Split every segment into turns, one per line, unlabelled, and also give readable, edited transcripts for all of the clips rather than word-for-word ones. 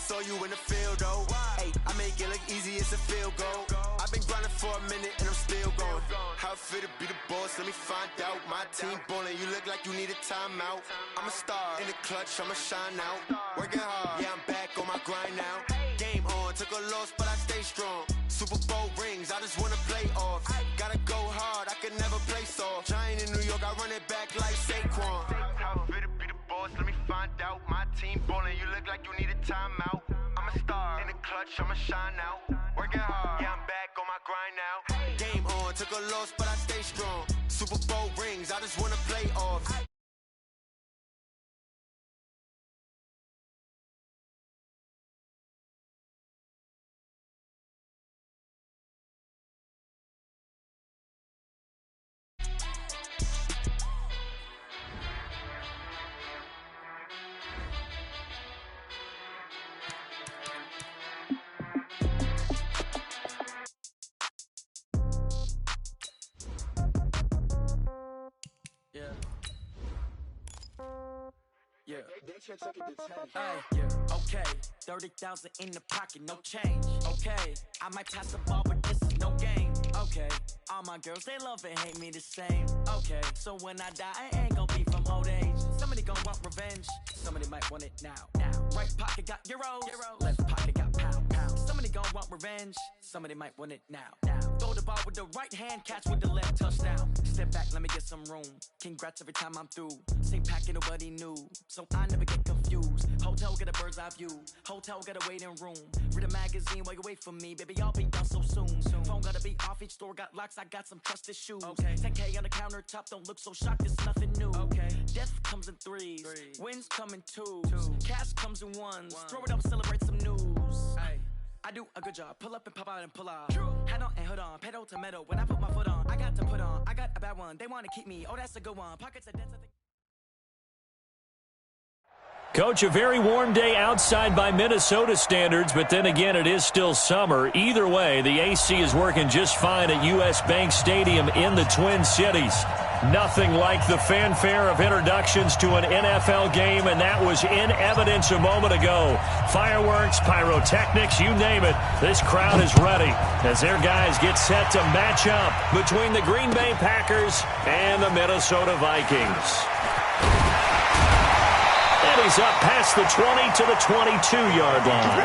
saw you in the field, though. Hey, I make it look easy, it's a field goal. I've been grinding for a minute and I'm still going. How it feel to be the boss, let me find out. My team ballin', you look like you need a timeout. I'm a star, in the clutch, I'ma shine out. Working hard, yeah, I'm back on my grind now. Game on, took a loss, but I stay strong. Super Bowl rings, I just wanna play off. Gotta go hard, I can never play soft. Giant in New York, I run it back like Saquon. How it feel to be the boss, let me find out. My team ballin', you look like you need a timeout. I'm a star, in the clutch, I'ma shine out. Working hard, yeah, I'm back on my grind now. Game on, took a loss, but I stay strong. Super Bowl rings, I just wanna play off.
Okay, 30,000 in the pocket, no change. Okay, I might pass the ball, but this is no game. Okay, all my girls, they love and hate me the same. Okay, so when I die, I ain't gon' be from old age. Somebody gon' want revenge, somebody might want it now. Right pocket got euros, left pocket got pound. Somebody gon' want revenge, somebody might want it now. Throw the ball with the right hand, catch with the left, touchdown. Step back, let me get some room. Congrats every time I'm through. Same packet, nobody knew, so I never get confused. Hotel get a bird's eye view, hotel get a waiting room. Read a magazine while you wait for me, baby, I'll be done so soon. Phone gotta be off, each store got locks, I got some trusted shoes. 10K on the countertop, don't look so shocked, it's nothing new. Death comes in threes, wins come in twos, cash comes in ones. Throw it up, celebrate some news. I do a good job, pull up and pop out and pull off. Head on and hood on, pedal to metal. When I put my foot on, I got to put on. I got a bad one, they wanna keep me, oh that's a good one. Pockets are dense.
Coach, a very warm day outside by Minnesota standards, but then again, it is still summer. Either way, the AC is working just fine at U.S. Bank Stadium in the Twin Cities. Nothing like the fanfare of introductions to an NFL game, and that was in evidence a moment ago. Fireworks, pyrotechnics, you name it. This crowd is ready as their guys get set to match up between the Green Bay Packers and the Minnesota Vikings. And he's up past the 20 to the 22-yard line.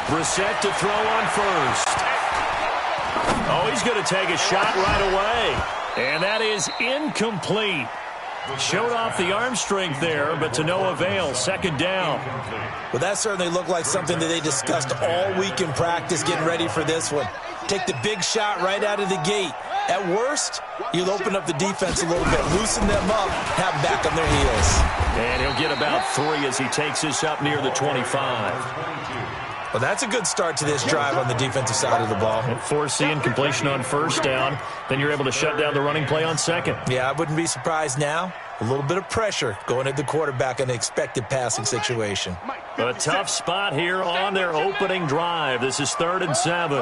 Brissett to throw on first. Oh, he's going to take a shot right away. And that is incomplete. Showed off the arm strength there, but to no avail. Second down.
Well, that certainly looked like something that they discussed all week in practice getting ready for this one. Take the big shot right out of the gate. At worst, you'll open up the defense a little bit, loosen them up, have them back on their heels.
And he'll get about 3 as he takes this up near the 25.
Well, that's a good start to this drive on the defensive side of the ball.
Force completion on first down. Then you're able to shut down the running play on second.
Yeah, I wouldn't be surprised now. A little bit of pressure going at the quarterback in an expected passing situation.
A tough spot here on their opening drive. This is 3rd and 7.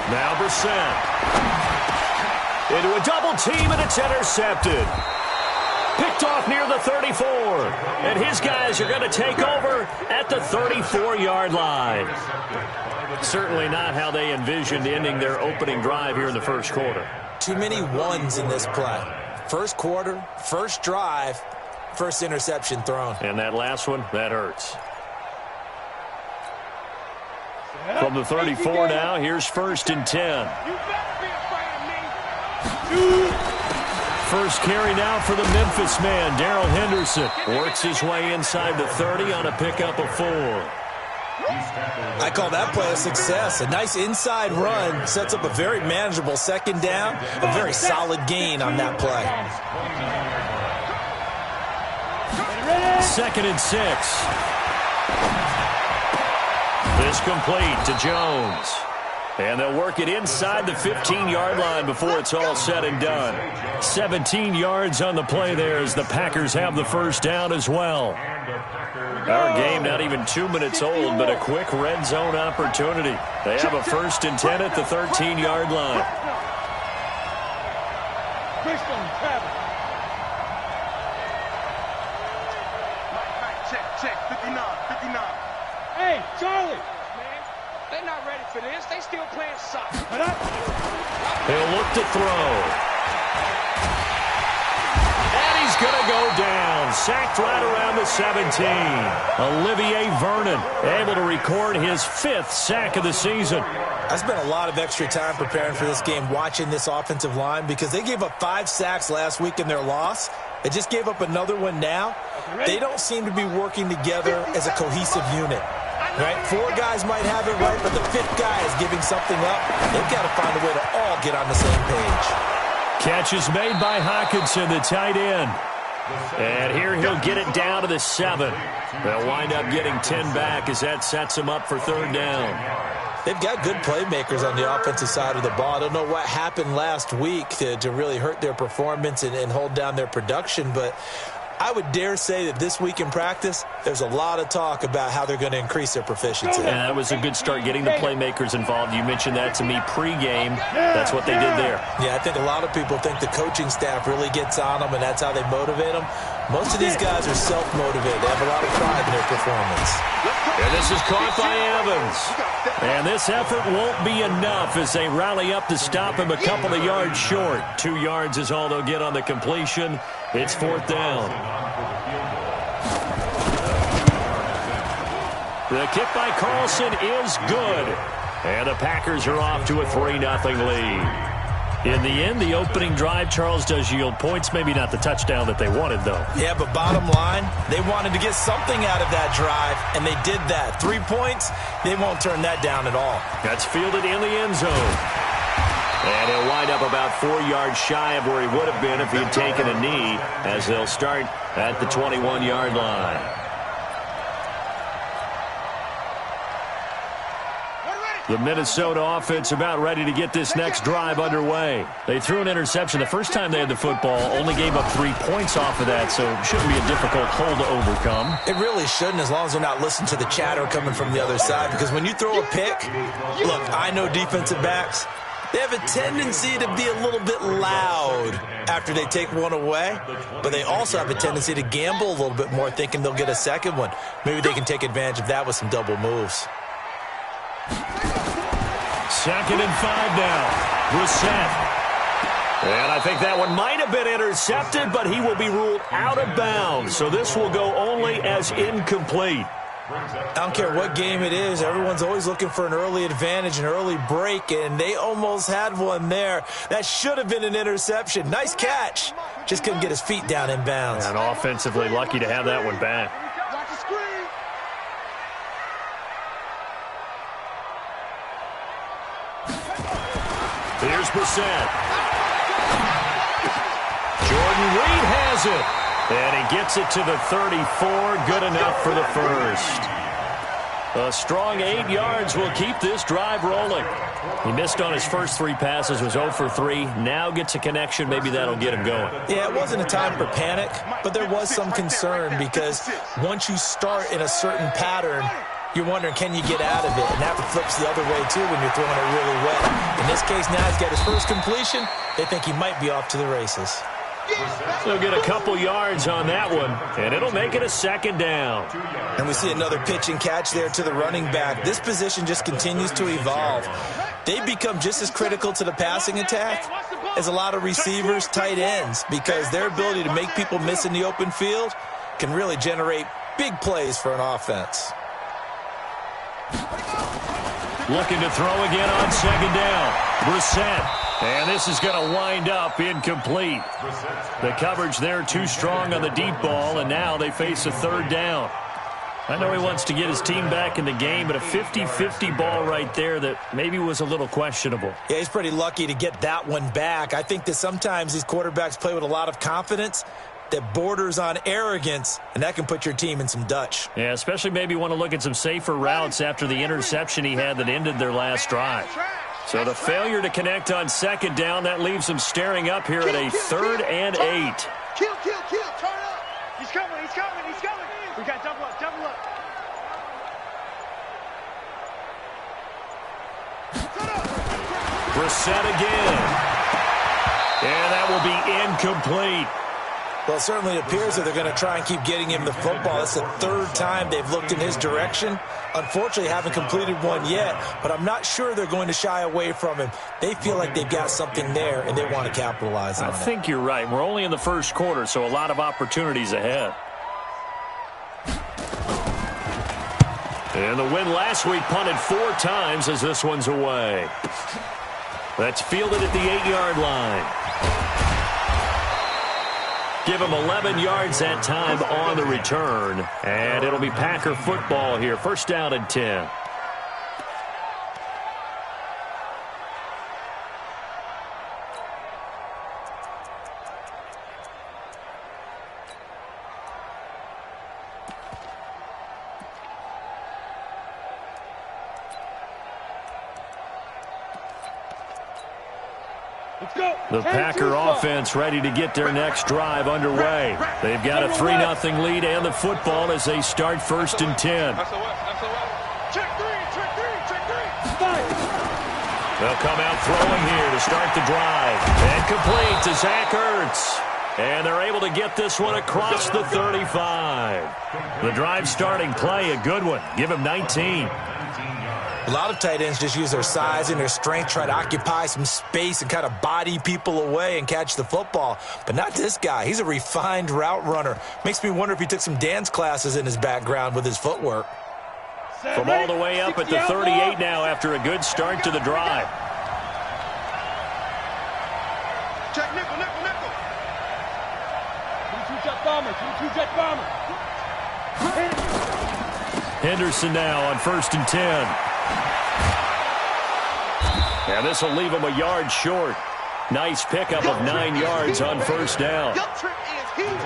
Now Brissett. Into a double team, and it's intercepted. Picked off near the 34. And his guys are going to take over at the 34-yard line. Certainly not how they envisioned ending their opening drive here in the first quarter.
Too many ones in this play. First quarter, first drive, first interception thrown.
And that last one, that hurts. From the 34 now, here's 1st and 10. First carry now for the Memphis man, Darrell Henderson. Works his way inside the 30 on a pickup of 4.
I call that play a success. A nice inside run sets up a very manageable second down. A very solid gain on that play.
2nd and 6. This complete to Jones. And they'll work it inside the 15-yard line before it's all said and done. 17 yards on the play there as the Packers have the first down as well. Our game not even 2 minutes old, but a quick red zone opportunity. They have a 1st and 10 at the 13-yard line.
Check, 59. Hey, Charlie. They're not ready for this. They still playing soccer.
He'll look to throw. And he's going to go down. Sacked right around the 17. Olivier Vernon able to record his 5th sack of the season.
I spent a lot of extra time preparing for this game watching this offensive line because they gave up 5 sacks last week in their loss. They just gave up another one now. They don't seem to be working together as a cohesive unit. Right? 4 guys might have it right, but the 5th guy is giving something up. They've got to find a way to all get on the same page.
Catch is made by Hockenson, the tight end. And here he'll get it down to the 7. They'll wind up getting 10 back as that sets him up for 3rd down.
They've got good playmakers on the offensive side of the ball. I don't know what happened last week to really hurt their performance and hold down their production, but I would dare say that this week in practice, there's a lot of talk about how they're going to increase their proficiency.
And that was a good start getting the playmakers involved. You mentioned that to me pregame. That's what they did there.
Yeah, I think a lot of people think the coaching staff really gets on them, and that's how they motivate them. Most of these guys are self-motivated. They have a lot of pride in their performance.
And this is caught by Evans. And this effort won't be enough as they rally up to stop him a couple of yards short. 2 yards is all they'll get on the completion. It's 4th down. The kick by Carlson is good. And the Packers are off to a 3-0 lead. In the end, the opening drive, Charles, does yield points. Maybe not the touchdown that they wanted, though.
Yeah, but bottom line, they wanted to get something out of that drive, and they did that. 3 points, they won't turn that down at all.
That's fielded in the end zone. And he'll wind up about 4 yards shy of where he would have been if he had taken a knee, as they'll start at the 21-yard line. The Minnesota offense about ready to get this next drive underway. They threw an interception the first time they had the football, only gave up 3 points off of that, so it shouldn't be a difficult hole to overcome.
It really shouldn't, as long as they're not listening to the chatter coming from the other side, because when you throw a pick, look, I know defensive backs, they have a tendency to be a little bit loud after they take one away, but they also have a tendency to gamble a little bit more, thinking they'll get a second one. Maybe they can take advantage of that with some double moves.
2nd and 5 now. Brissett. And I think that one might have been intercepted, but he will be ruled out of bounds. So this will go only as incomplete.
I don't care what game it is. Everyone's always looking for an early advantage, an early break, and they almost had one there. That should have been an interception. Nice catch. Just couldn't get his feet down in bounds.
And offensively lucky to have that one back. Here's Brissett. Jordan Reed has it. And he gets it to the 34. Good enough for the first. A strong 8 yards will keep this drive rolling. He missed on his first 3 passes, was 0 for 3. Now gets a connection. Maybe that'll get him going.
Yeah, it wasn't a time for panic, but there was some concern because once you start in a certain pattern, you're wondering, can you get out of it? And that flips the other way, too, when you're throwing it really well. In this case, now he's got his first completion. They think he might be off to the races.
He'll get a couple yards on that one, and it'll make it a 2nd down.
And we see another pitch and catch there to the running back. This position just continues to evolve. They become just as critical to the passing attack as a lot of receivers, tight ends, because their ability to make people miss in the open field can really generate big plays for an offense.
Looking to throw again on 2nd down. Brissett. And this is going to wind up incomplete. The coverage there too strong on the deep ball, and now they face a 3rd down. I know he wants to get his team back in the game, but a 50-50 ball right there that maybe was a little questionable.
Yeah, he's pretty lucky to get that one back. I think that sometimes these quarterbacks play with a lot of confidence, that borders on arrogance, and that can put your team in some Dutch.
Yeah, especially maybe want to look at some safer routes after the interception he had that ended their last drive. So the failure to connect on second down, that leaves them staring up here at a 3rd and 8.
Kill, turn up. He's coming. We got double up.
Brissett again. And that will be incomplete.
Well, it certainly appears that they're going to try and keep getting him the football. That's the 3rd time they've looked in his direction. Unfortunately, haven't completed one yet, but I'm not sure they're going to shy away from him. They feel like they've got something there, and they want to capitalize on it.
I think you're right. We're only in the first quarter, so a lot of opportunities ahead. And the win last week punted 4 times as this one's away. That's fielded at the 8-yard line. Give him 11 yards that time on the return. And it'll be Packer football here. 1st down and 10. The Packer offense ready to get their next drive underway. They've got a 3-0 lead and the football as they start 1st and 10.
Check three.
They'll come out throwing here to start the drive. And complete to Zach Ertz. And they're able to get this one across the 35. The drive starting play, a good one. Give him 19.
A lot of tight ends just use their size and their strength, try to occupy some space and kind of body people away and catch the football. But not this guy. He's a refined route runner. Makes me wonder if he took some dance classes in his background with his footwork.
From all the way up at the 38 now after a good start to the drive.
Check nickel. 22-jet bomber.
Henderson now on 1st and 10. Now this will leave him a yard short. Nice pickup of 9 yards on 1st down.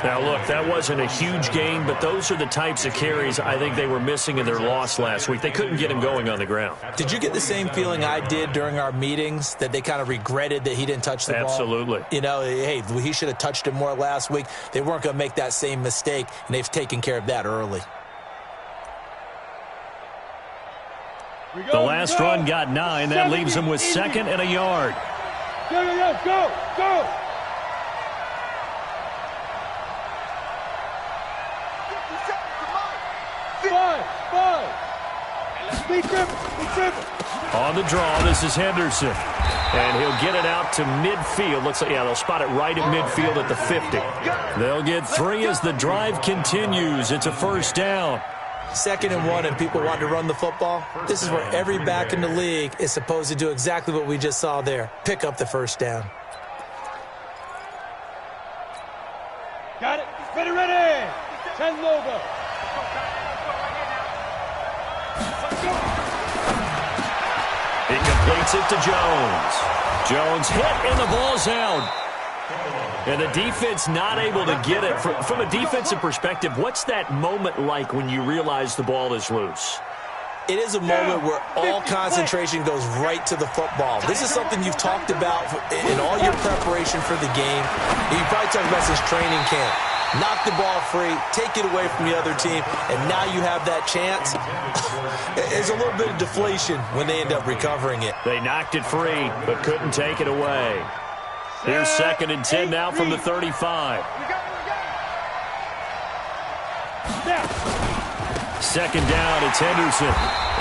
Now look, that wasn't a huge gain, but those are the types of carries I think they were missing in their loss last week. They couldn't get him going on the ground.
Did you get the same feeling I did during our meetings, that they kind of regretted that he didn't touch the ball?
Absolutely.
You know, hey, he should have touched it more last week. They weren't going to make that same mistake, and they've taken care of that early.
The last run got 9. That leaves him with 2nd and a yard.
Go. 5. Be triple.
On the draw, this is Henderson. And he'll get it out to midfield. Looks like, they'll spot it right at midfield at the 50. They'll get 3 as the drive continues. It's a 1st down.
2nd and 1 and people want to run the football. This is where every back in the league is supposed to do exactly what we just saw there. Pick up the 1st down.
Got it. Ready. 10 Lobo.
He completes it to Jones. Jones hit and the ball's out. And the defense not able to get it. From a defensive perspective, what's that moment like when you realize the ball is loose?
It is a moment where all concentration goes right to the football. This is something you've talked about in all your preparation for the game. You probably talked about since training camp. Knock the ball free, take it away from the other team, and now you have that chance. There's a little bit of deflation when they end up recovering it.
They knocked it free, but couldn't take it away. Here's 2nd and 10 now from the 35. 2nd down, it's Henderson.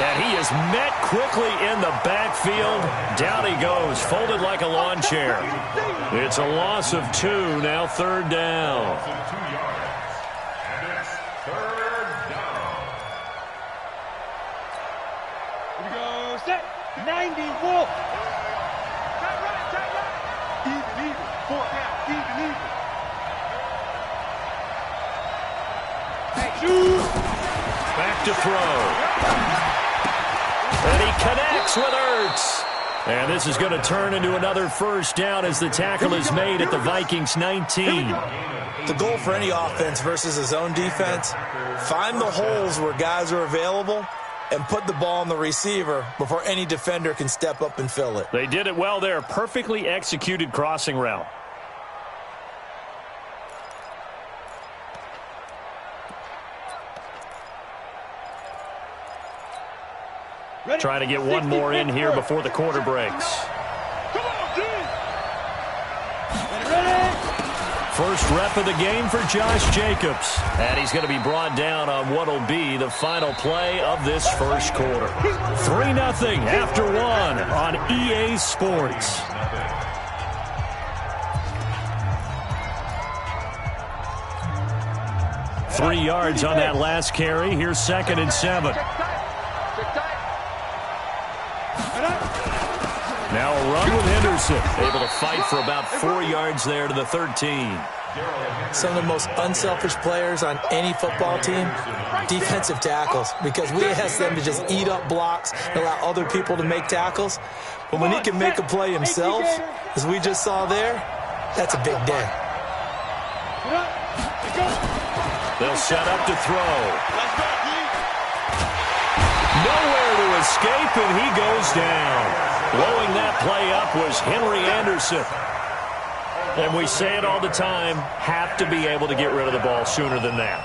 And he is met quickly in the backfield. Down he goes, folded like a lawn chair. It's a loss of 2, now 3rd down.
Here we go, set, 90, Wolf. Even, 4th down, even. Hey, shoot.
Back to throw. And he connects with Ertz. And this is going to turn into another first down as the tackle is made at the Vikings 19.
The goal for any offense versus a zone defense, find the holes where guys are available and put the ball on the receiver before any defender can step up and fill it.
They did it well there. Perfectly executed crossing route. Trying to get one more in here before the quarter breaks. First rep of the game for Josh Jacobs. And he's going to be brought down on what will be the final play of this first quarter. 3-0 after one on EA Sports. Three yards on that last carry. Here's 2nd and 7. Now a run with Henderson. Able to fight for about 4 yards there to the 13.
Some of the most unselfish players on any football team, defensive tackles, because we ask them to just eat up blocks and allow other people to make tackles. But when he can make a play himself, as we just saw there, that's a big day.
They'll set up to throw. Nowhere to escape, and he goes down. Blowing that play up was Henry Anderson. And we say it all the time, have to be able to get rid of the ball sooner than that.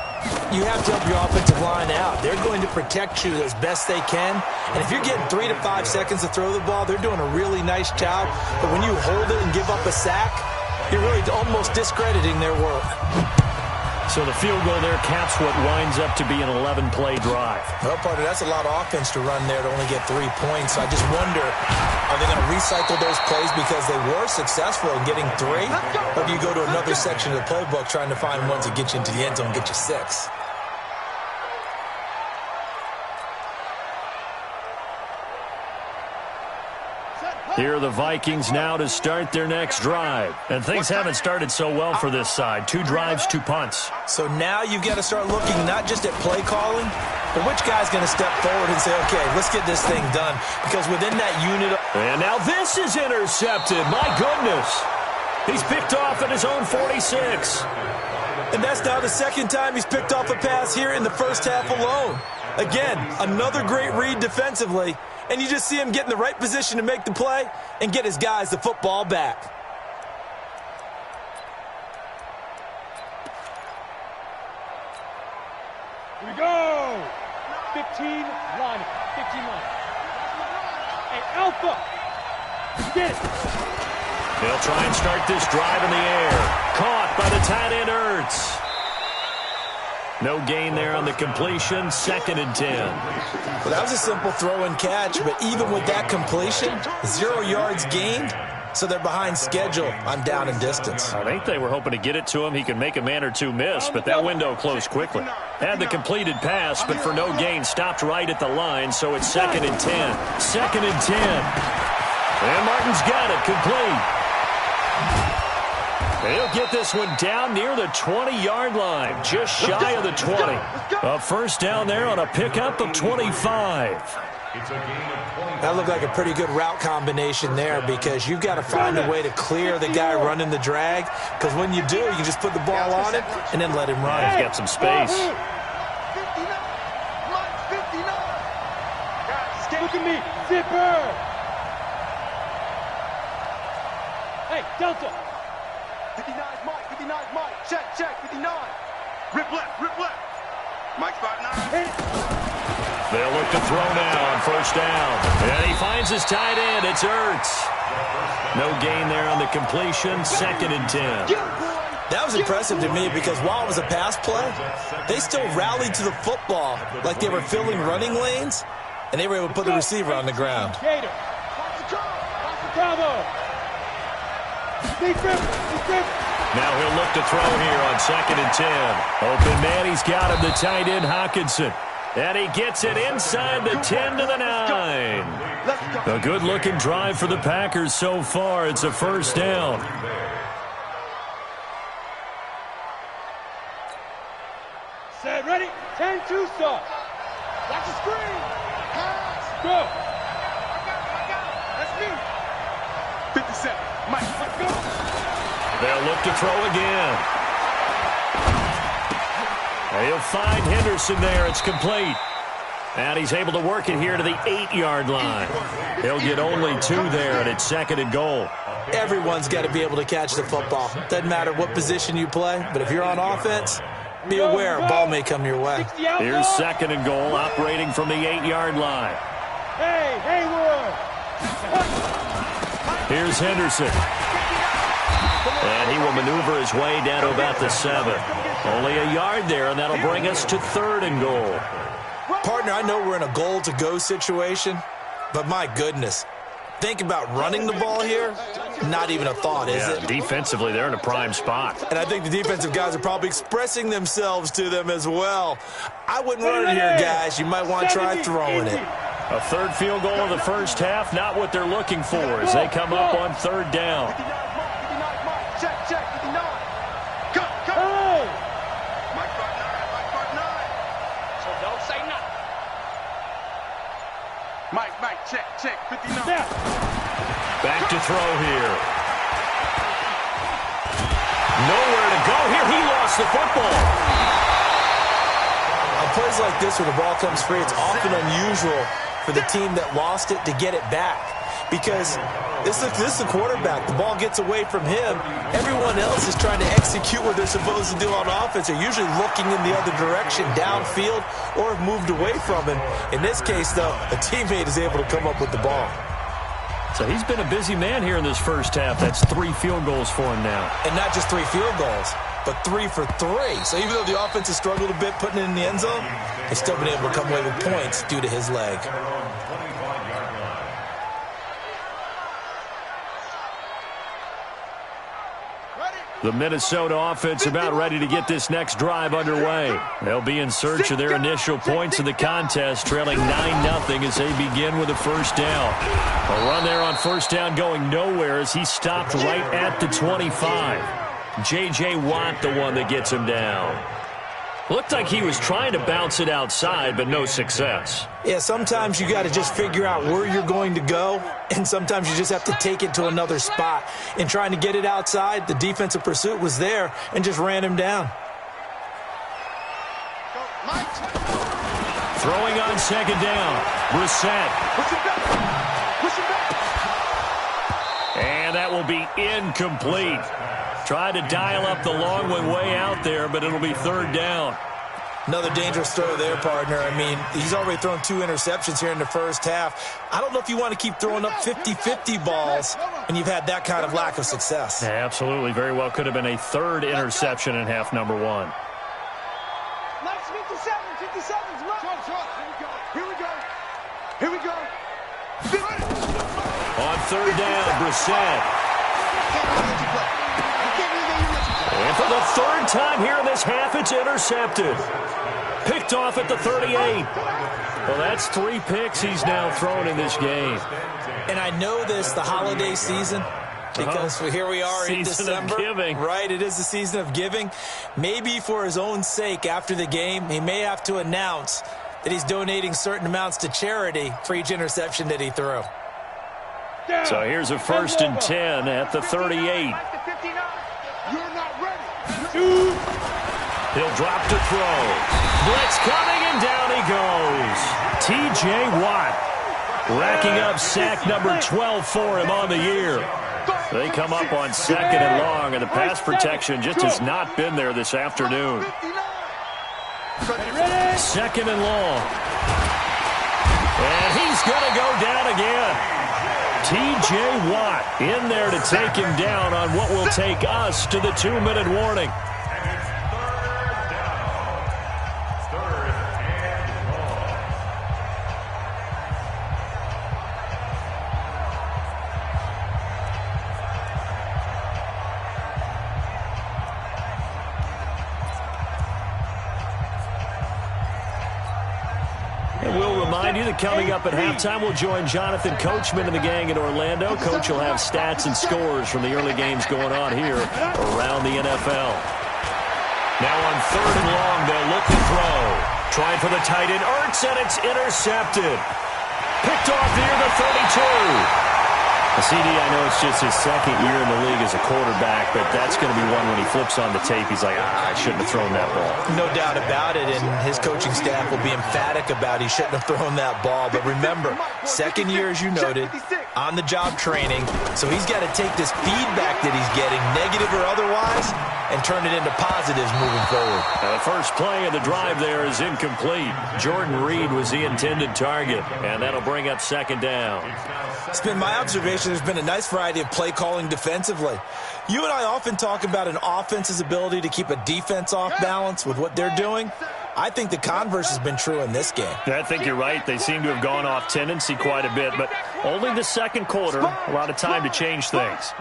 You have to help your offensive line out. They're going to protect you as best they can. And if you're getting 3 to 5 seconds to throw the ball, they're doing a really nice job. But when you hold it and give up a sack, you're really almost discrediting their work.
So the field goal there caps what winds up to be an 11-play drive.
Well, partner, that's a lot of offense to run there to only get 3 points. So I just wonder, are they going to recycle those plays because they were successful in getting 3? Or do you go to another section of the playbook trying to find ones that get you into the end zone and get you 6?
Here are the Vikings now to start their next drive. And things haven't started so well for this side. 2 drives, 2 punts.
So now you've got to start looking not just at play calling, but which guy's going to step forward and say, okay, let's get this thing done. Because within that unit...
And now this is intercepted. My goodness. He's picked off at his own 46.
And that's now the second time he's picked off a pass here in the first half alone. Again, another great read defensively. And you just see him get in the right position to make the play and get his guys the football back.
Here we go. 15 line. 15 line. Hey, Alpha. Get it.
They'll try and start this drive in the air. Caught by the tight end Ertz. No gain there on the completion. 2nd and 10.
Well, that was a simple throw and catch, but even with that completion, 0 yards gained, so they're behind schedule on down and distance.
I think they were hoping to get it to him. He could make a man or 2 miss, but that window closed quickly. Had the completed pass, but for no gain, stopped right at the line, so it's 2nd and 10. 2nd and 10. And Martin's got it, complete. He'll get this one down near the 20-yard line, just shy of the 20. A first down there on a pickup of 25.
That looked like a pretty good route combination there because you've got to find a way to clear the guy running the drag, because when you do, you can just put the ball on him and then let him run.
He's got some space.
59. Look at me, zipper. Hey, Delta.
59 Mike, 59 Mike, check, 59. Rip left. Mike's about 9.
They'll look to throw now on first down. And he finds his tight end. It's Ertz. No gain there on the completion. 2nd and 10.
That was impressive to me because while it was a pass play, they still rallied to the football like they were filling running lanes, and they were able to put the receiver on the ground.
Now he'll look to throw here on 2nd and 10. Open man, he's got him, the tight end Hockenson. And he gets it inside the 10 to the 9. A good-looking drive for the Packers so far. It's a first down.
Set, ready, 10-2 start. Watch the screen. Pass. Go. I got it. That's me.
57. Mike, let's go.
They'll look to throw again. He'll find Henderson there. It's complete. And he's able to work it here to the 8-yard line. He'll get only 2 there, and it's 2nd and goal.
Everyone's got to be able to catch the football. Doesn't matter what position you play, but if you're on offense, be aware a ball may come your way.
Here's 2nd and goal, operating from the 8-yard line.
Hey, Haywood.
Here's Henderson. And he will maneuver his way down to about the 7. Only a yard there, and that'll bring us to 3rd and goal.
Partner, I know we're in a goal-to-go situation, but my goodness, think about running the ball here. Not even a thought, is it?
Defensively, they're in a prime spot.
And I think the defensive guys are probably expressing themselves to them as well. I wouldn't run it here, guys. You might want to try throwing it.
A 3rd field goal of the first half, not what they're looking for as they come up on 3rd down.
59, Mike. Check, 59. Go.
Hey.
Mike got 9.
So don't say nothing.
Mike, check, 59.
Step.
Back to throw here. Nowhere to go here. He lost the football.
On plays like this where the ball comes free, it's often unusual for the team that lost it to get it back. Because this is the quarterback. The ball gets away from him. Everyone else is trying to execute what they're supposed to do on offense. They're usually looking in the other direction, downfield, or have moved away from him. In this case, though, a teammate is able to come up with the ball.
So he's been a busy man here in this first half. That's 3 field goals for him now.
And not just 3 field goals, but 3 for 3. So even though the offense has struggled a bit putting it in the end zone, they've still been able to come away with points due to his leg.
The Minnesota offense about ready to get this next drive underway. They'll be in search of their initial points in the contest, trailing 9-0 as they begin with a first down. A run there on first down going nowhere as he stopped right at the 25. J.J. Watt, the one that gets him down. Looked like he was trying to bounce it outside, but no success.
Yeah, sometimes you got to just figure out where you're going to go, and sometimes you just have to take it to another spot. In trying to get it outside, the defensive pursuit was there and just ran him down.
Throwing on 2nd down, Brissett. And that will be incomplete. Tried to dial up the long one way out there, but it'll be 3rd down.
Another dangerous throw there, partner. I mean, he's already thrown 2 interceptions here in the first half. I don't know if you want to keep throwing up 50-50 balls when you've had that kind of lack of success.
Yeah, absolutely. Very well could have been a 3rd interception in half number 1.
Mike's 57's Mike.
Here we go.
On 3rd down, Brissett. And for the 3rd time here in this half, it's intercepted. Picked off at the 38. Well, that's 3 picks he's now thrown in this game.
And I know this, the holiday season, because here we are in December.
Season of giving.
Right, it is the season of giving. Maybe for his own sake after the game, he may have to announce that he's donating certain amounts to charity for each interception that he threw.
So here's a 1st and 10 at the 38.
You're not ready.
He'll drop to throw. Blitz coming, and down he goes. T.J. Watt racking up sack number 12 for him on the year. They come up on 2nd and long, and the pass protection just has not been there this afternoon. 2nd and long. And he's going to go down again. T.J. Watt in there to take him down on what will take us to the 2-minute warning. Coming up at halftime, we'll join Jonathan Coachman and the gang in Orlando. Coach will have stats and scores from the early games going on here around the NFL. Now on 3rd and long, they'll look to throw. Trying for the tight end, Ertz, and it's intercepted. Picked off near the 32. CD, I know it's just his second year in the league as a quarterback, but that's going to be one when he flips on the tape, he's like, I shouldn't have thrown that ball.
No doubt about it, and his coaching staff will be emphatic about he shouldn't have thrown that ball. But remember, second year, as you noted, on-the-job training, so he's got to take this feedback that he's getting, negative or otherwise, and turn it into positives moving forward.
Now, the first play of the drive there is incomplete. Jordan Reed was the intended target, and that'll bring up second down.
It's been my observation there's been a nice variety of play calling defensively. You and I often talk about an offense's ability to keep a defense off balance with what they're doing. I think the converse has been true in this game.
I think you're right. They seem to have gone off tendency quite a bit, but only the second quarter, a lot of time to change things.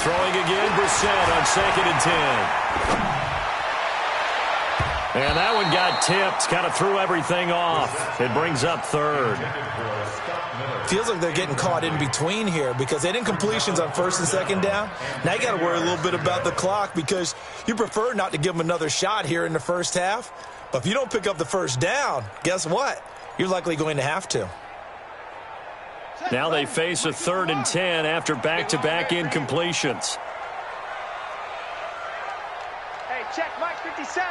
Throwing again, Brissett on 2nd and 10. And that one got tipped, kind of threw everything off. It brings up third.
Feels like they're getting caught in between here because they didn't completions on 1st and 2nd down. Now you got to worry a little bit about the clock because you prefer not to give them another shot here in the first half. But if you don't pick up the first down, guess what? You're likely going to have to.
Now they face a 3rd and 10 after back-to-back incompletions.
Hey, check Mike 57.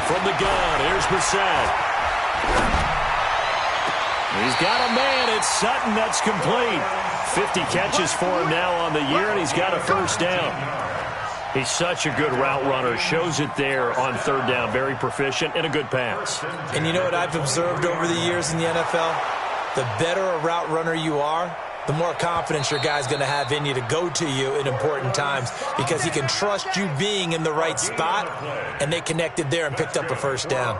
From the gun, here's Brissett. He's got a man. It's Sutton. That's complete. 50 catches for him now on the year, and he's got a first down. He's such a good route runner. Shows it there on 3rd down. Very proficient and a good pass.
And you know what I've observed over the years in the NFL? The better a route runner you are, the more confidence your guy's going to have in you to go to you in important times because he can trust you being in the right spot, and they connected there and picked up a first down.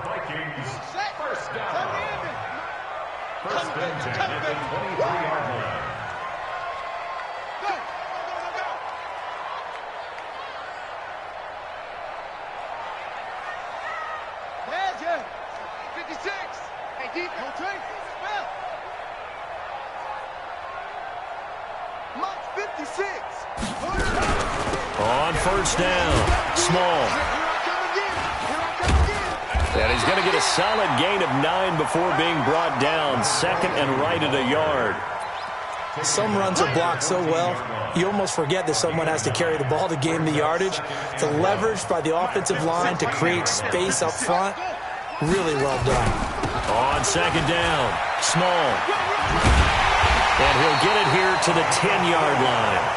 On 1st down, Small. And he's going to get a solid gain of 9 before being brought down. 2nd and right at a yard.
Some runs are blocked so well, you almost forget that someone has to carry the ball to gain the yardage. The leverage by the offensive line to create space up front, really well done.
On 2nd down, Small. And he'll get it here to the 10-yard line.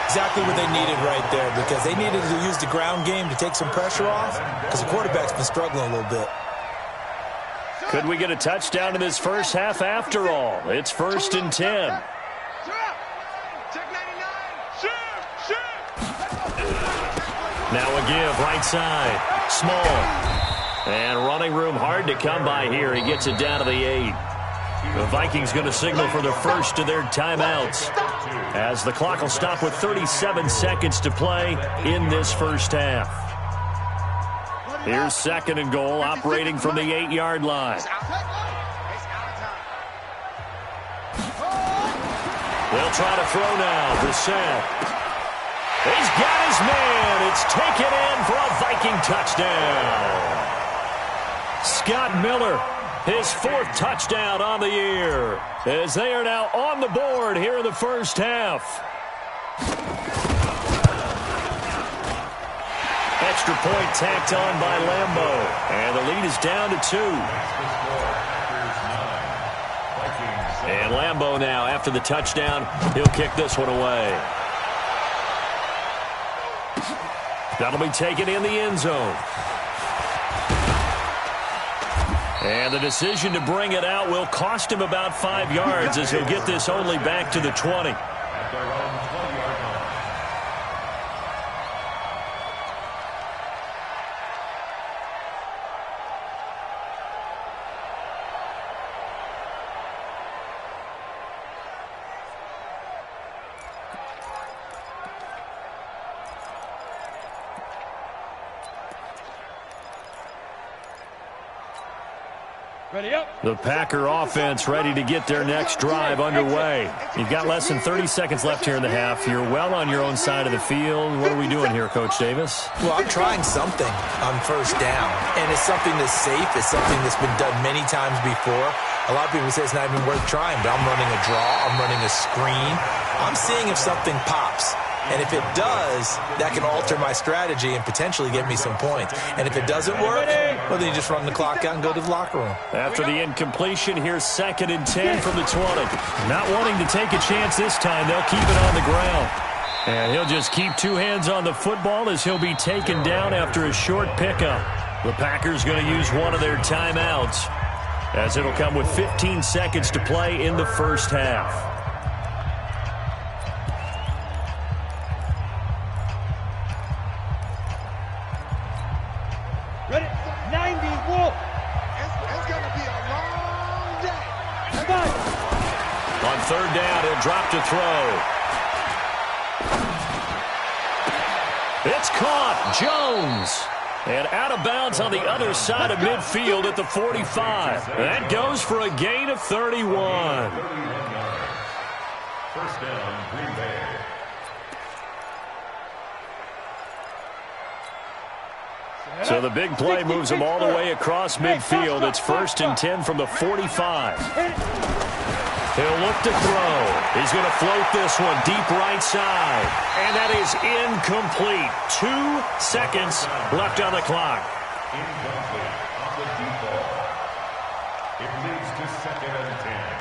Exactly what they needed right there because they needed to use the ground game to take some pressure off because the quarterback's been struggling a little bit.
Could we get a touchdown in this first half after all? It's 1st and 10. Now a give, right side. Small. And running room hard to come by here. He gets it down to the 8. The Vikings going to signal for the first of their timeouts as the clock will stop with 37 seconds to play in this first half. Here's 2nd and goal, operating from the 8-yard line. They'll try to throw now. Brissett. He's got his man. It's taken in for a Viking touchdown. Scott Miller. His 4th touchdown on the year as they are now on the board here in the first half. Extra point tacked on by Lambeau. And the lead is down to 2. And Lambeau now, after the touchdown, he'll kick this one away. That'll be taken in the end zone. And the decision to bring it out will cost him about 5 yards as he'll get this only back to the 20. The Packer offense ready to get their next drive underway. You've got less than 30 seconds left here in the half. You're well on your own side of the field. What are we doing here, Coach Davis?
Well, I'm trying something on first down, and it's something that's safe. It's something that's been done many times before. A lot of people say it's not even worth trying, but I'm running a draw. I'm running a screen. I'm seeing if something pops. And if it does, that can alter my strategy and potentially get me some points. And if it doesn't work, well, then you just run the clock out and go to the locker room.
After the incompletion, here's 2nd and 10 from the 20. Not wanting to take a chance this time, they'll keep it on the ground. And he'll just keep 2 hands on the football as he'll be taken down after a short pickup. The Packers going to use one of their timeouts, as it'll come with 15 seconds to play in the first half.
Ready? 90, Wolf. It's going to be a long day. Come on.
On 3rd down, he'll drop to throw. It's caught. Jones. And out of bounds on the other side of midfield at the 45. That goes for a gain of 31.
First down, Green Bay.
So the big play moves him all the way across midfield. It's 1st and 10 from the 45. He'll look to throw. He's going to float this one deep right side. And that is incomplete. 2 seconds left on the clock.
Incomplete on the deep ball. It leads to 2nd and 10.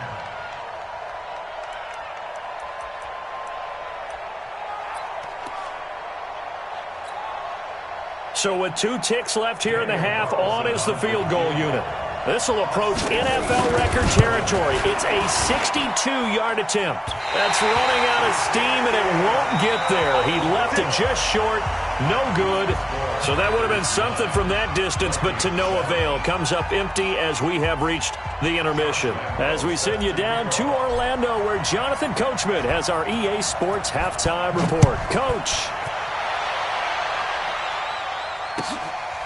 So with 2 ticks left here in the half, on is the field goal unit. This will approach NFL record territory. It's a 62-yard attempt. That's running out of steam, and it won't get there. He left it just short. No good. So that would have been something from that distance, but to no avail. Comes up empty as we have reached the intermission. As we send you down to Orlando, where Jonathan Coachman has our EA Sports halftime report. Coach.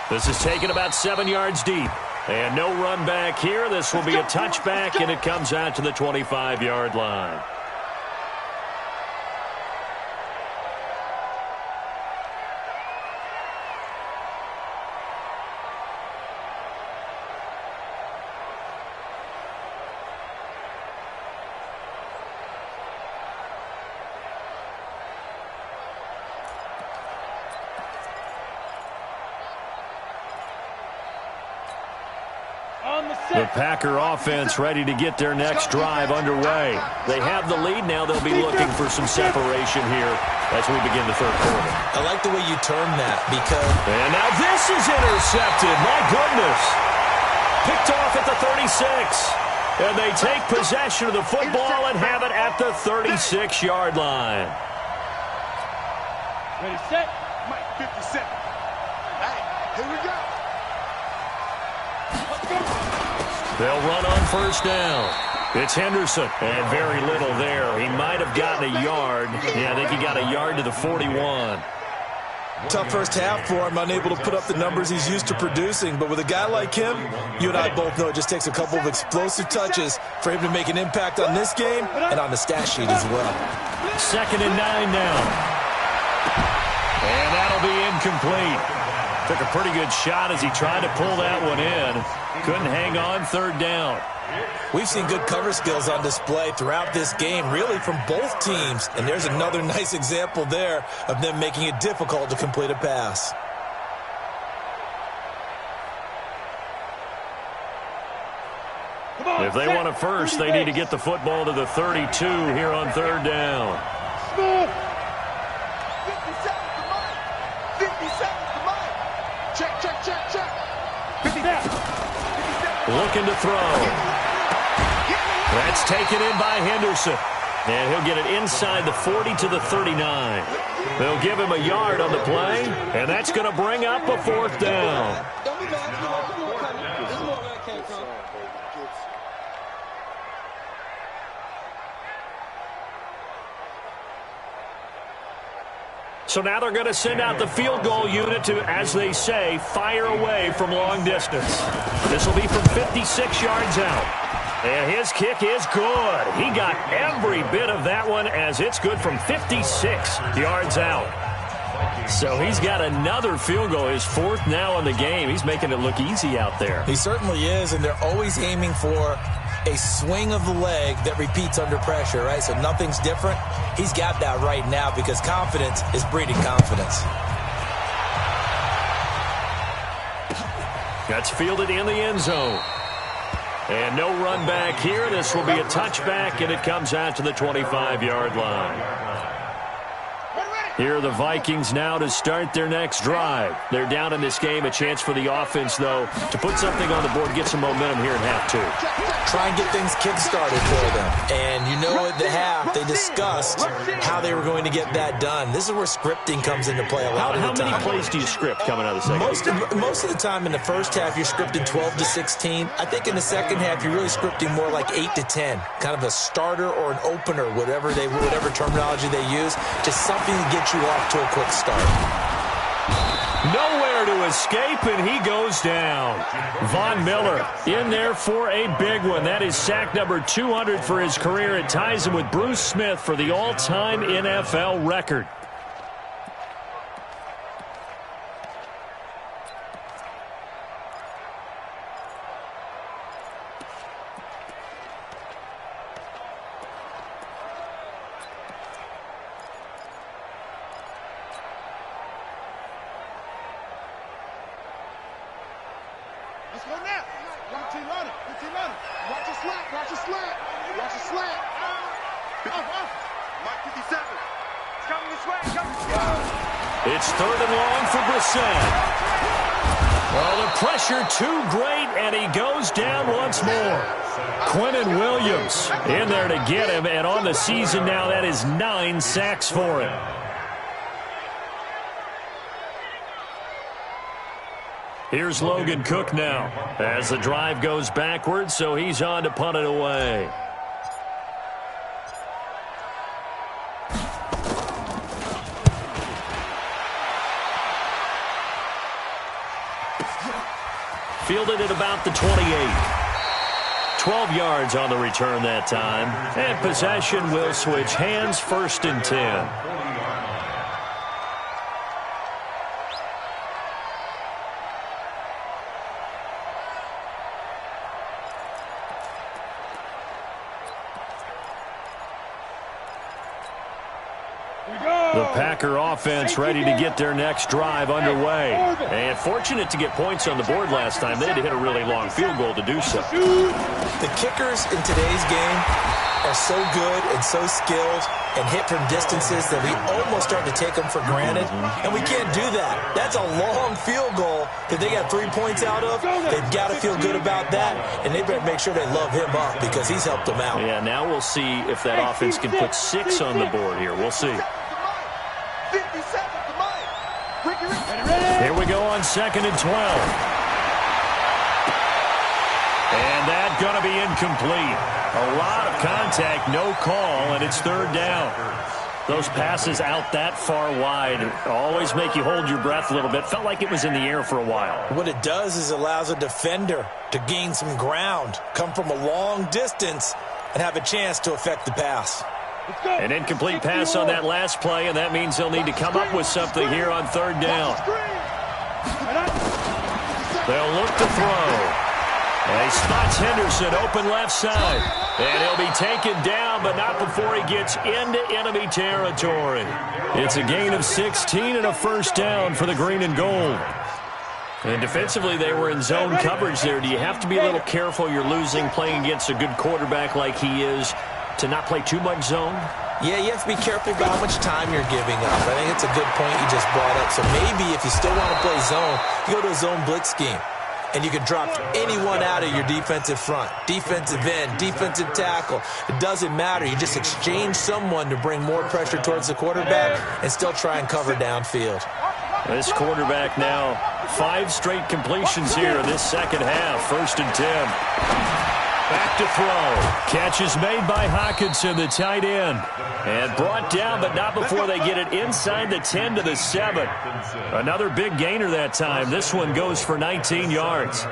This is taken about 7 yards deep. And no run back here. This will be a touchback, and it comes out to the 25-yard line. The Packer offense ready to get their next drive underway. They have the lead now. They'll be looking for some separation here as we begin the 3rd quarter.
I like the way you term that because...
And now this is intercepted. My goodness. Picked off at the 36. And they take possession of the football and have it at the 36-yard line.
Ready, set. Mike, 57. Hey, here we go. Let's go.
They'll run on 1st down. It's Henderson. And very little there. He might have gotten a yard. Yeah, I think he got a yard to the 41.
Tough first half for him, unable to put up the numbers he's used to producing. But with a guy like him, you and I both know it just takes a couple of explosive touches for him to make an impact on this game and on the stat sheet as well.
2nd and 9 now. And that'll be incomplete. Took a pretty good shot as he tried to pull that one in. Couldn't hang on 3rd down.
We've seen good cover skills on display throughout this game, really from both teams. And there's another nice example there of them making it difficult to complete a pass.
If they want a first, they need to get the football to the 32 here on 3rd down.
57 to Mike. 57 to Mike. Check, check, check, check. 57.
Looking to throw. That's taken in by Henderson. And he'll get it inside the 40 to the 39. They'll give him a yard on the play, and that's going to bring up a 4th down. So now they're going to send out the field goal unit to, as they say, fire away from long distance. This will be from 56 yards out. And his kick is good. He got every bit of that one as it's good from 56 yards out. So he's got another field goal, his fourth now in the game. He's making it look easy out there.
He certainly is, and they're always aiming for a swing of the leg that repeats under pressure, right? So nothing's different. He's got that right now because confidence is breeding confidence.
That's fielded in the end zone. And no run back here. This will be a touchback, and it comes out to the 25-yard line. Here are the Vikings now to start their next drive. They're down in this game. A chance for the offense, though, to put something on the board, get some momentum here in half two.
Try and get things kick-started for them. And you know at the half, they discussed how they were going to get that done. This is where scripting comes into play a lot of the time.
How many plays do you script coming out of the second?
Most of the time in the first half, you're scripting 12 to 16. I think in the second half, you're really scripting more like 8 to 10. Kind of a starter or an opener, whatever terminology they use. Just something to get you off to a quick start.
Nowhere to escape, and he goes down. Von Miller in there for a big one. That is sack number 200 for his career. It ties him with Bruce Smith for the all-time NFL record. It's third and long for Brissett. Well, the pressure too great, and he goes down once more. Quinnen Williams in there to get him, and on the season now, that is 9 sacks for him. Here's Logan Cook now as the drive goes backwards, so he's on to punt it away. Fielded at about the 28. 12 yards on the return that time. And possession will switch hands, 1st and 10. The Packer offense ready to get their next drive underway. And fortunate to get points on the board last time. They had to hit a really long field goal to do so.
The kickers in today's game are so good and so skilled and hit from distances that we almost start to take them for granted. And we can't do that. That's a long field goal that they got 3 points out of. They've got to feel good about that. And they better make sure they love him up because he's helped them out.
Yeah, now we'll see if that offense can put 6 on the board here. We'll see. Here we go on 2nd and 12. And that's going to be incomplete. A lot of contact, no call, and it's 3rd down. Those passes out that far wide always make you hold your breath a little bit. Felt like it was in the air for a while.
What it does is it allows a defender to gain some ground, come from a long distance, and have a chance to affect the pass.
An incomplete pass on that last play, and that means they'll need to come up with something here on 3rd down. They'll look to throw. And he spots Henderson open left side. And he'll be taken down, but not before he gets into enemy territory. It's a gain of 16 and a 1st down for the green and gold. And defensively, they were in zone coverage there. Do you have to be a little careful you're losing playing against a good quarterback like he is to not play too much zone?
Yeah, you have to be careful about how much time you're giving up. I think it's a good point you just brought up. So maybe if you still want to play zone, you go to a zone blitz scheme. And you can drop anyone out of your defensive front. Defensive end, defensive tackle. It doesn't matter. You just exchange someone to bring more pressure towards the quarterback and still try and cover downfield.
This quarterback now 5 straight completions here in this second half. 1st and 10. Back to throw. Catch is made by Hawkinson, the tight end. And brought down, but not before they get it inside the 10 to the 7. Another big gainer that time. This one goes for 19 yards.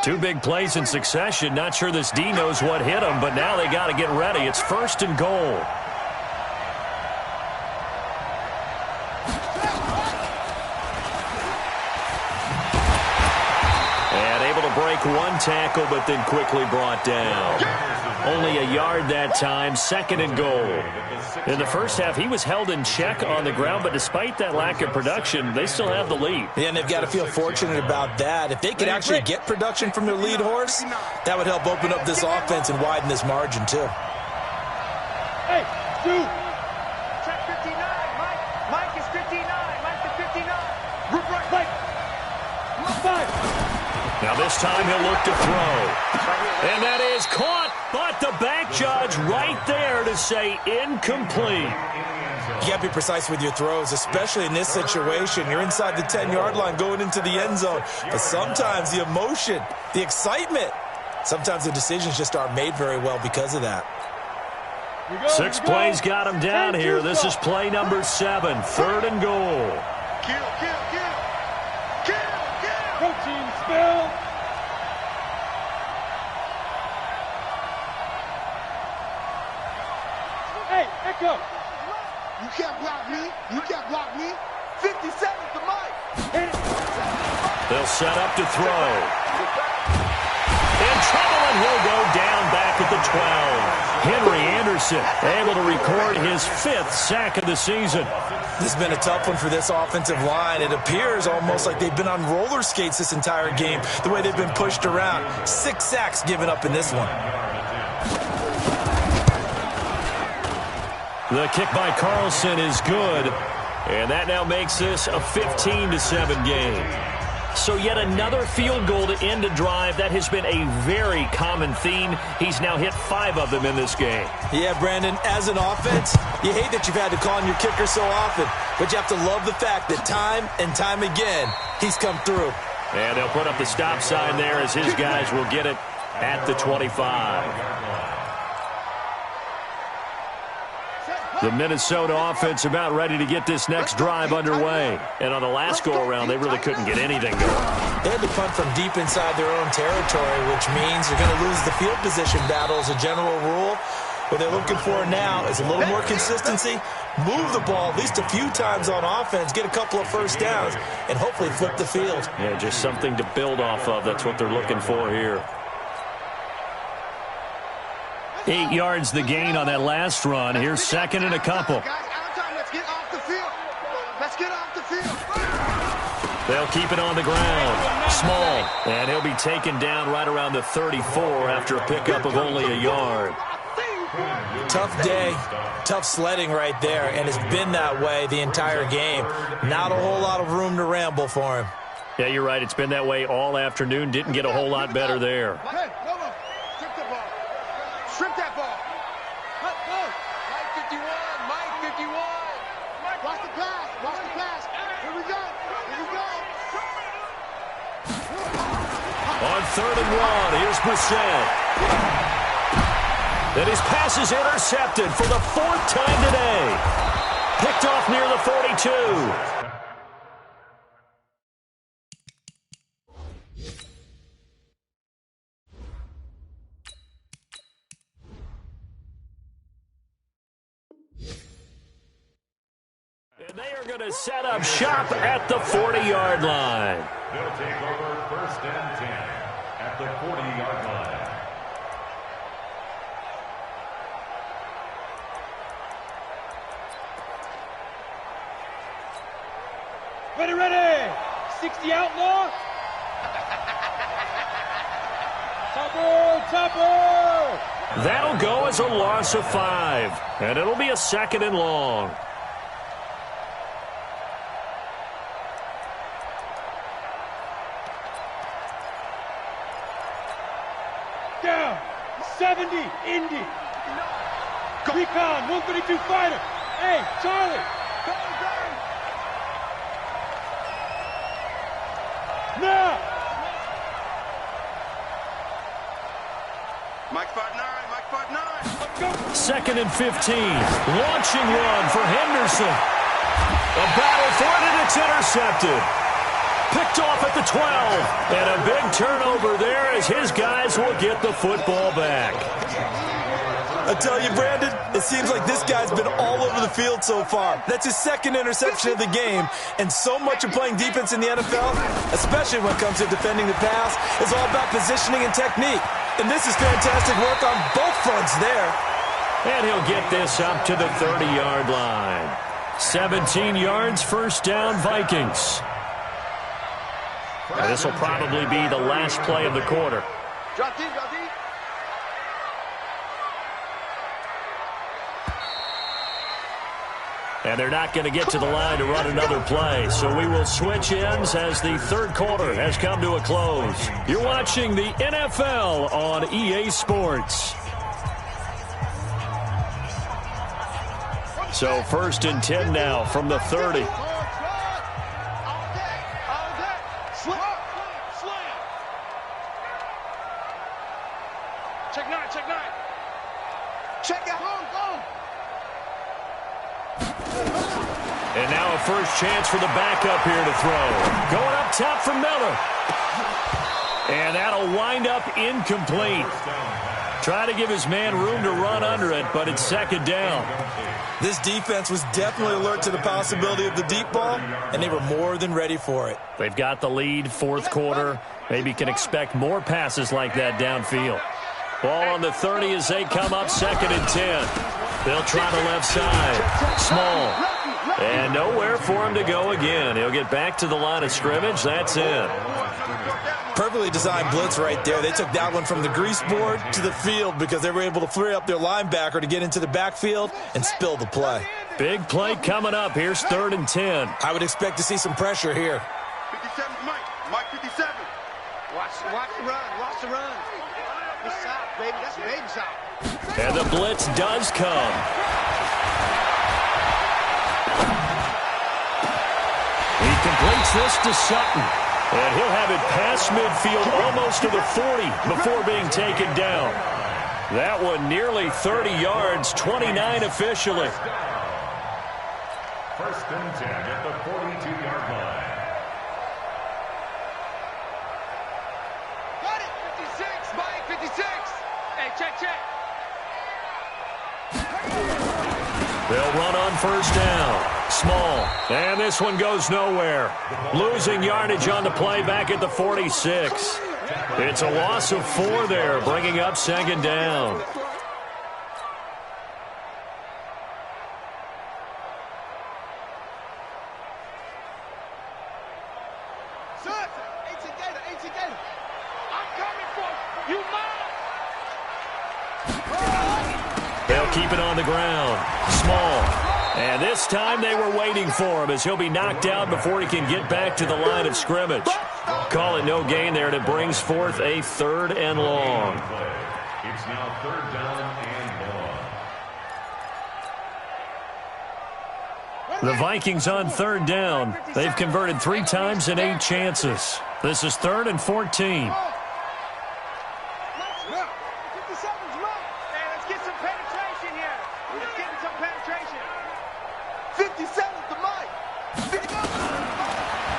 Two big plays in succession. Not sure this D knows what hit him, but now they got to get ready. It's 1st and goal. And able to break one tackle, but then quickly brought down. Only a yard that time. 2nd and goal. In the first half, he was held in check on the ground, but despite that lack of production, they still have the lead.
Yeah, and they've got to feel fortunate about that. If they could actually get production from their lead horse, that would help open up this offense and widen this margin, too.
Hey, dude. Check 59, Mike. Mike is 59. Mike is 59. Rip right, Mike. 5.
Now this time he'll look to throw. And that is caught, but the back judge right there to say incomplete.
You got to be precise with your throws, especially in this situation. You're inside the 10-yard line going into the end zone. But sometimes the emotion, the excitement, sometimes the decisions just aren't made very well because of that.
6 plays got him down here. This is play number 7, 3rd and goal.
Kill. Protein spill. Hey, Echo.
You can't block me. You can't block me. 50 seconds to Mike.
They'll set up to throw. In trouble, and he'll go down back at the 12. Henry Anderson able to record his 5th sack of the season.
This has been a tough one for this offensive line. It appears almost like they've been on roller skates this entire game, the way they've been pushed around. 6 sacks given up in this one.
The kick by Carlson is good, and that now makes this a 15-7 game. So yet another field goal to end a drive. That has been a very common theme. He's now hit 5 of them in this game.
Yeah, Brandon, as an offense, you hate that you've had to call on your kicker so often, but you have to love the fact that time and time again, he's come through.
And they'll put up the stop sign there as his guys will get it at the 25. The Minnesota offense about ready to get this next drive underway. And on the last go-around, they really couldn't get anything going.
They had to punt from deep inside their own territory, which means they're going to lose the field position battle as a general rule. What they're looking for now is a little more consistency, move the ball at least a few times on offense, get a couple of first downs, and hopefully flip the field.
Yeah, just something to build off of. That's what they're looking for here. 8 yards the gain on that last run. Here's 2nd and a couple.
Let's get off the field. Let's get off the field.
They'll keep it on the ground. Small. And he'll be taken down right around the 34 after a pickup of only a yard.
Tough day, tough sledding right there, and it's been that way the entire game. Not a whole lot of room to ramble for him.
Yeah, you're right. It's been that way all afternoon. Didn't get a whole lot better there.
Hey, no. Strip the ball. Strip that ball. Mike 51. Mike 51. Watch the pass. Watch the pass. Here we go.
On 3rd and 1, here's Brissett. And his pass is intercepted for the 4th time today. Picked off near the 42. And they are going to set up shop at the 40-yard line.
They'll take over 1st and 10 at the 40-yard line.
Ready. 60 outlaw. Topper.
That'll go as a loss of 5. And it'll be a 2nd and long.
Down. 70. Indy. Recon, 132 fighter. Hey, Charlie. Now.
Mike 5'9", Mike 5'9".
2nd and 15. Launching one for Henderson. A battle for it, and it's intercepted. Picked off at the 12. And a big turnover there as his guys will get the football back.
I tell you, Brandon, it seems like this guy's been all over the field so far. That's his 2nd interception of the game, and so much of playing defense in the NFL, especially when it comes to defending the pass, is all about positioning and technique. And this is fantastic work on both fronts there.
And he'll get this up to the 30-yard line. 17 yards, first down, Vikings. Now, this will probably be the last play of the quarter.
Drop deep, drop deep.
And they're not going to get to the line to run another play. So we will switch ends as the third quarter has come to a close. You're watching the NFL on EA Sports. So 1st and 10 now from the 30.
Check 9, check 9.
Check it, go.
And now a first chance for the backup here to throw. Going up top for Miller. And that'll wind up incomplete. Try to give his man room to run under it, but it's 2nd down.
This defense was definitely alert to the possibility of the deep ball, and they were more than ready for it.
They've got the lead, 4th quarter. Maybe can expect more passes like that downfield. Ball on the 30 as they come up 2nd and 10. They'll try the left side. Small. And nowhere for him to go again. He'll get back to the line of scrimmage. That's it.
Perfectly designed blitz right there. They took that one from the grease board to the field because they were able to free up their linebacker to get into the backfield and spill the play.
Big play coming up. Here's 3rd and 10.
I would expect to see some pressure here.
57's Mike. Mike 57. Watch the run. Watch the run. It's south, baby. That's baby south.
And the blitz does come. He completes this to Sutton. And he'll have it past midfield almost to the 40 before being taken down. That one nearly 30 yards, 29 officially.
1st and 10 at the 42-yard line.
Got it. 56, Mike 56. Hey, check.
They'll run on 1st down. Small. And this one goes nowhere. Losing yardage on the play back at the 46. It's a loss of 4 there, bringing up 2nd down.
Son, 18 Gator. I'm coming for you.
They'll keep it on the ground. Small. And this time they were waiting for him as he'll be knocked down before he can get back to the line of scrimmage. Call it no gain there, and it brings forth a 3rd and long.
It's now 3rd down and long.
The Vikings on 3rd down. They've converted 3 times in 8 chances. This is 3rd and 14.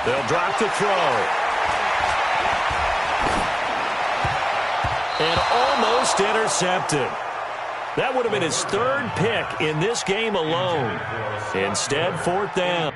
They'll drop to throw. And almost intercepted. That would have been his 3rd pick in this game alone. Instead, 4th down.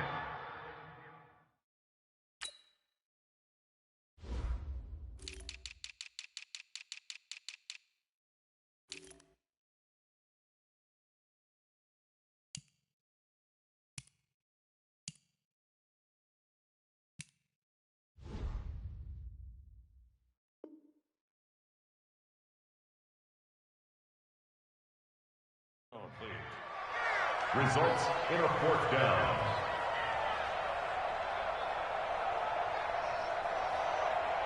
Results in a 4th down.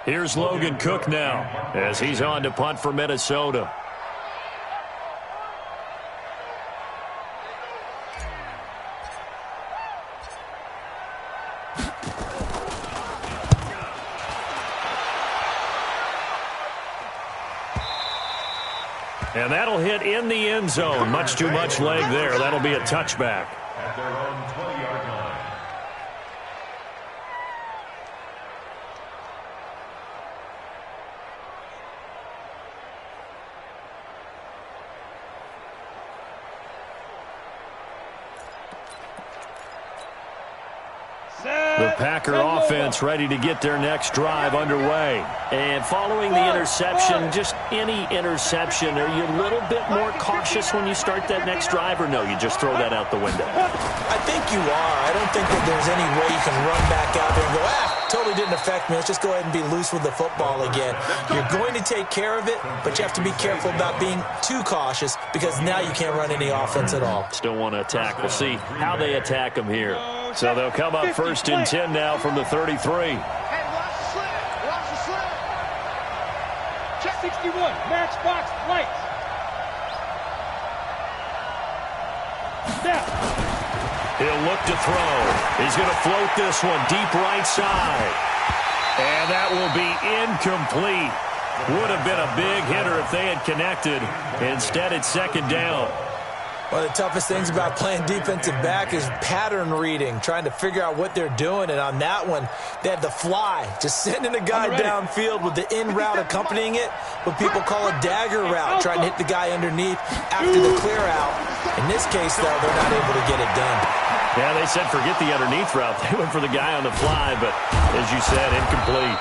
Here's Logan Cook now as he's on to punt for Minnesota. And that'll hit in the end zone. Much too much leg there. That'll be a touchback.
At their own 20-yard line.
The Packer offense ready to get their next drive underway.
And following the interception, just any interception, are you a little bit more cautious when you start that next drive, or no, you just throw that out the window?
I think you are. I don't think that there's any way you can run back out there and go, totally didn't affect me. Let's just go ahead and be loose with the football again. You're going to take care of it, but you have to be careful about being too cautious because now you can't run any offense at all.
Still want to attack. We'll see how they attack them here. So they'll come up 1st and 10 now from the 33.
Hey, watch the slant. Watch the slant.
Check 61. Match box. Lights. Snap.
He'll look to throw. He's going to float this one deep right side. And that will be incomplete. Would have been a big hitter if they had connected. Instead, it's 2nd down.
One of the toughest things about playing defensive back is pattern reading, trying to figure out what they're doing. And on that one, they had the fly, just sending a guy downfield with the in route accompanying it, what people call a dagger route, trying to hit the guy underneath after the clear out. In this case, though, they're not able to get it done.
Yeah, they said forget the underneath route. They went for the guy on the fly, but as you said, incomplete.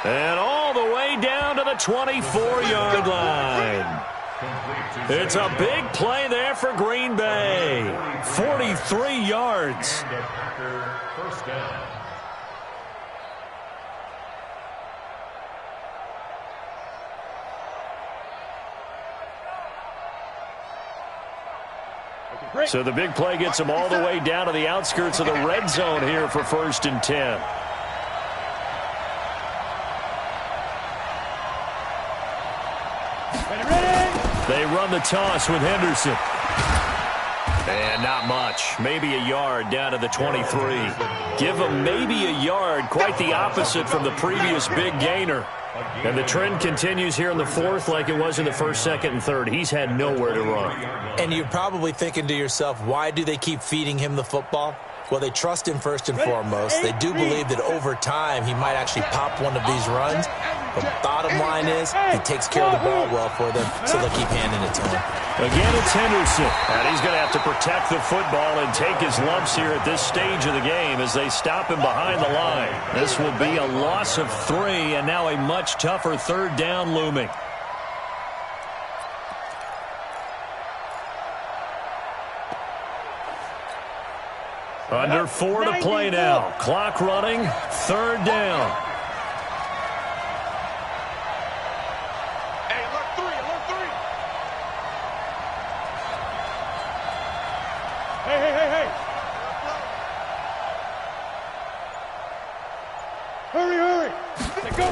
And all the way down to the 24-yard line. It's a big play there for Green Bay. 43 yards.
First down.
So the big play gets them all the way down to the outskirts of the red zone here for 1st and 10. They run the toss with Henderson. And not much. Maybe a yard down to the 23. Give him maybe a yard. Quite the opposite from the previous big gainer. And the trend continues here in the 4th like it was in the 1st, 2nd, and 3rd. He's had nowhere to run.
And you're probably thinking to yourself, why do they keep feeding him the football? Well, they trust him first and foremost. They do believe that over time he might actually pop one of these runs. But the bottom line is he takes care of the ball well for them, so they'll keep handing it to him.
Again, it's Henderson. And he's going to have to protect the football and take his lumps here at this stage of the game as they stop him behind the line. This will be a loss of 3, and now a much tougher 3rd down looming. Under 4 to play now. Clock running. 3rd down.
Hey, alert 3, alert 3.
Hey. Hurry. Let's go.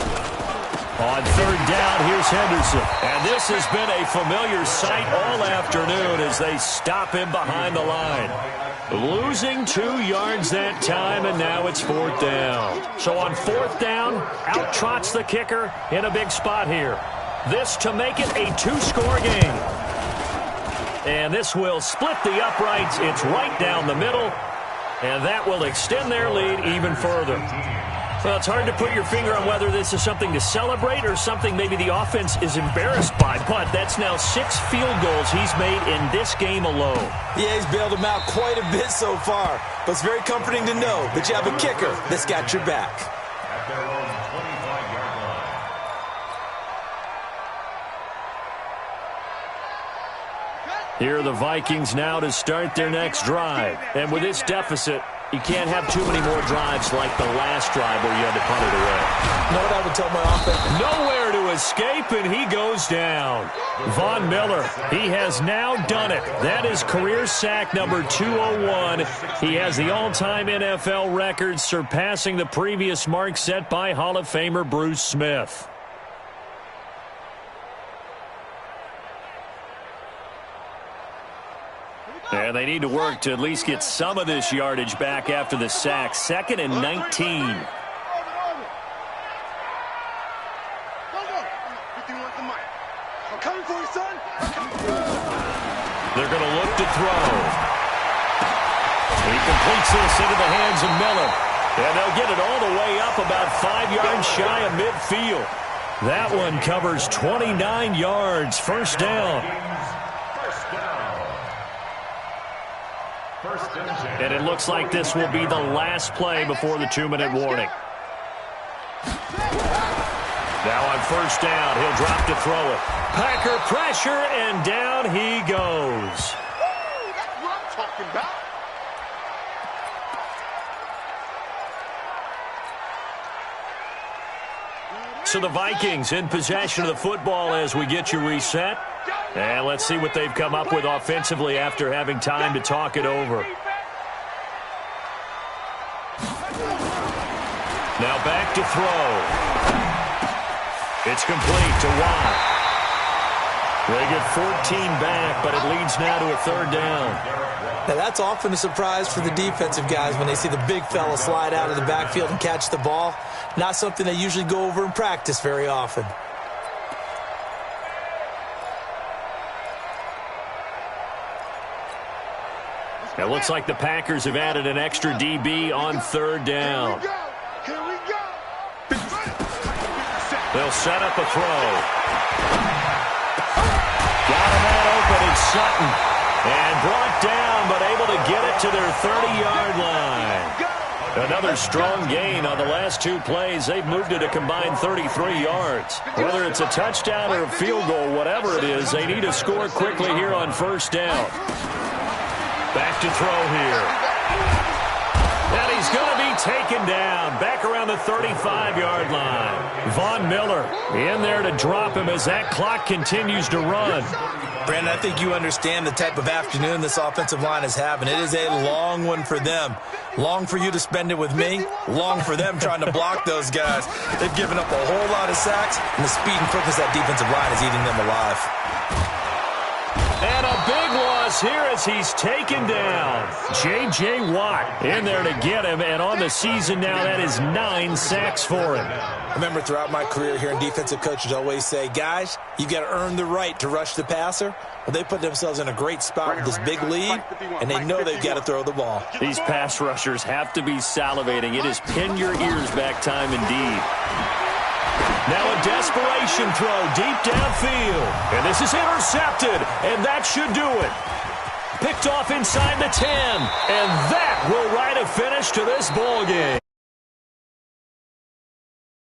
On 3rd down, here's Henderson. And this has been a familiar sight all afternoon as they stop him behind the line. Losing 2 yards that time, and now it's 4th down. So on 4th down, out trots the kicker in a big spot here. This to make it a 2-score game. And this will split the uprights. It's right down the middle, and that will extend their lead even further. Well, it's hard to put your finger on whether this is something to celebrate or something maybe the offense is embarrassed by, but that's now 6 field goals he's made in this game alone.
Yeah, he's bailed them out quite a bit so far, but it's very comforting to know that you have a kicker that's got your back.
At their own 25-yard line.
Here are the Vikings now to start their next drive. And with this deficit, you can't have too many more drives like the last drive where you had to punt it away.
You know what I would tell my offense?
Nowhere to escape, and he goes down. Von Miller, he has now done it. That is career sack number 201. He has the all-time NFL record, surpassing the previous mark set by Hall of Famer Bruce Smith. And they need to work to at least get some of this yardage back after the sack. 2nd and 19.
I'm coming for you, son.
They're going to look to throw. He completes this into the hands of Miller. And they'll get it all the way up about 5 yards shy of midfield. That one covers 29 yards. First down. And it looks like this will be the last play before the 2-minute warning. Now on first down, he'll drop to throw it. Packer pressure, and down he goes.
That's what I'm talking about.
So the Vikings in possession of the football as we get you reset. And let's see what they've come up with offensively after having time to talk it over. Now back to throw. It's complete to Watt. They get 14 back, but it leads now to a third down.
Now, that's often a surprise for the defensive guys when they see the big fella slide out of the backfield and catch the ball. Not something they usually go over in practice very often.
It looks like the Packers have added an extra DB on third down.
Here we go.
They'll set up a throw. Got a man open, it's Sutton. And brought down, but able to get it to their 30-yard line. Another strong gain on the last two plays. They've moved it a combined 33 yards. Whether it's a touchdown or a field goal, whatever it is, they need to score quickly here on first down. Back to throw here. And he's going to be taken down back around the 35-yard line. Von Miller in there to drop him as that clock continues to run.
Brandon, I think you understand the type of afternoon this offensive line is having. It is a long one for them. Long for you to spend it with me. Long for them trying to block those guys. They've given up a whole lot of sacks, and the speed and quickness of that defensive line is eating them alive.
And a big loss here as he's taken down. J.J. Watt in there to get him, and on the season now, that is 9 sacks for him.
I remember throughout my career here in defensive coaches always say, guys, you got to earn the right to rush the passer. Well, they put themselves in a great spot with this big lead, and they know they've got to throw the ball.
These pass rushers have to be salivating. It is pin your ears back time indeed. Now a desperation throw deep downfield. And this is intercepted, and that should do it. Picked off inside the 10, and that will write a finish to this ball game.